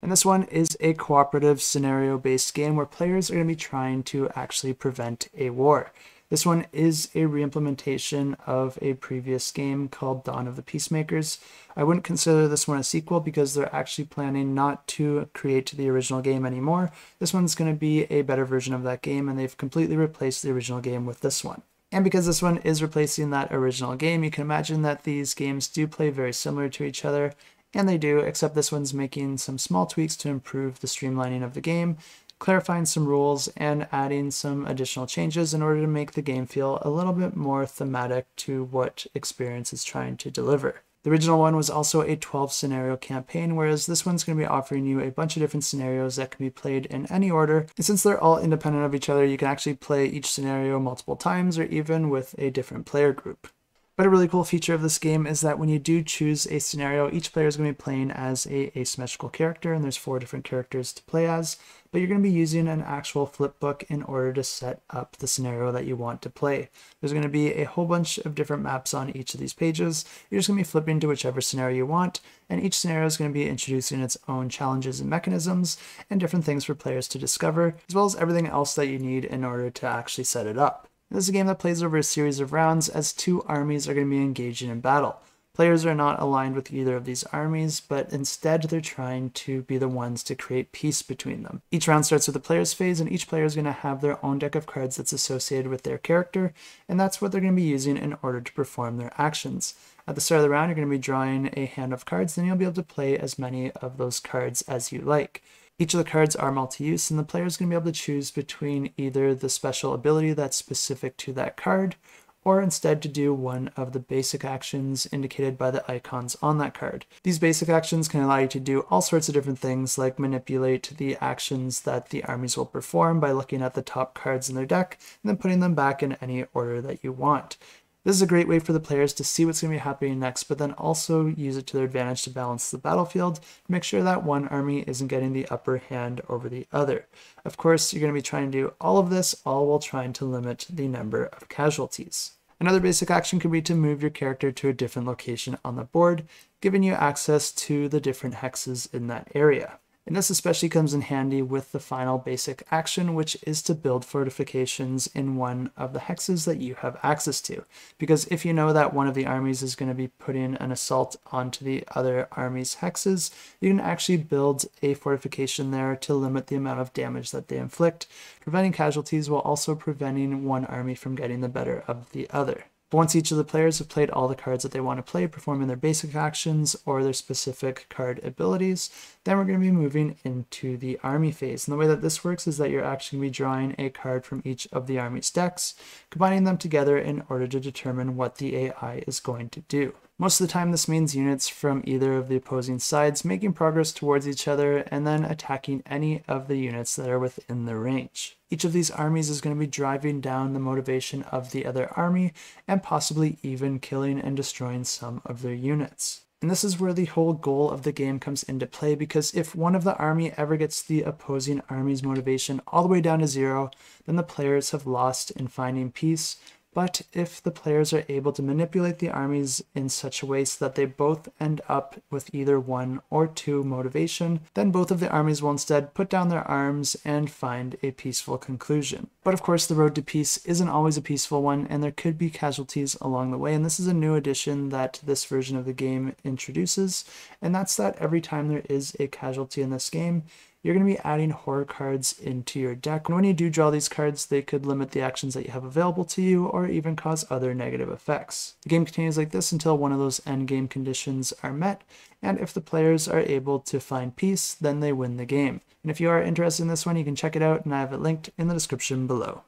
And this one is a cooperative scenario-based game where players are going to be trying to actually prevent a war. This one is a reimplementation of a previous game called Dawn of the Peacemakers. I wouldn't consider this one a sequel because they're actually planning not to create the original game anymore. This one's going to be a better version of that game, and they've completely replaced the original game with this one. And because this one is replacing that original game, you can imagine that these games do play very similar to each other, and they do, except this one's making some small tweaks to improve the streamlining of the game, clarifying some rules, and adding some additional changes in order to make the game feel a little bit more thematic to what experience it's trying to deliver. The original one was also a 12 scenario campaign, whereas this one's going to be offering you a bunch of different scenarios that can be played in any order. And since they're all independent of each other, you can actually play each scenario multiple times or even with a different player group. But a really cool feature of this game is that when you do choose a scenario, each player is going to be playing as a asymmetrical character, and there's 4 different characters to play as, but you're going to be using an actual flip book in order to set up the scenario that you want to play. There's going to be a whole bunch of different maps on each of these pages. You're just going to be flipping to whichever scenario you want, and each scenario is going to be introducing its own challenges and mechanisms and different things for players to discover, as well as everything else that you need in order to actually set it up. This is a game that plays over a series of rounds as 2 armies are going to be engaging in battle. Players are not aligned with either of these armies, but instead they're trying to be the ones to create peace between them. Each round starts with the player's phase, and each player is going to have their own deck of cards that's associated with their character, and that's what they're going to be using in order to perform their actions. At the start of the round, you're going to be drawing a hand of cards, then you'll be able to play as many of those cards as you like. Each of the cards are multi-use, and the player is going to be able to choose between either the special ability that's specific to that card, or instead to do one of the basic actions indicated by the icons on that card. These basic actions can allow you to do all sorts of different things, like manipulate the actions that the armies will perform by looking at the top cards in their deck, and then putting them back in any order that you want. This is a great way for the players to see what's going to be happening next, but then also use it to their advantage to balance the battlefield to make sure that one army isn't getting the upper hand over the other. Of course, you're going to be trying to do all of this, all while trying to limit the number of casualties. Another basic action could be to move your character to a different location on the board, giving you access to the different hexes in that area. And this especially comes in handy with the final basic action, which is to build fortifications in one of the hexes that you have access to. Because if you know that one of the armies is going to be putting an assault onto the other army's hexes, you can actually build a fortification there to limit the amount of damage that they inflict, preventing casualties while also preventing one army from getting the better of the other. But once each of the players have played all the cards that they want to play, performing their basic actions or their specific card abilities, then we're going to be moving into the army phase. And the way that this works is that you're actually going to be drawing a card from each of the army's decks, combining them together in order to determine what the AI is going to do. Most of the time this means units from either of the opposing sides making progress towards each other and then attacking any of the units that are within their range. Each of these armies is going to be driving down the motivation of the other army and possibly even killing and destroying some of their units. And this is where the whole goal of the game comes into play, because if one of the army ever gets the opposing army's motivation all the way down to 0, then the players have lost in finding peace. But if the players are able to manipulate the armies in such a way so that they both end up with either 1 or 2 motivation, then both of the armies will instead put down their arms and find a peaceful conclusion. But of course, the road to peace isn't always a peaceful one, and there could be casualties along the way, and this is a new addition that this version of the game introduces, and that's that every time there is a casualty in this game, you're going to be adding horror cards into your deck. And when you do draw these cards, they could limit the actions that you have available to you or even cause other negative effects. The game continues like this until one of those endgame conditions are met, and if the players are able to find peace, then they win the game. And if you are interested in this one, you can check it out, and I have it linked in the description below.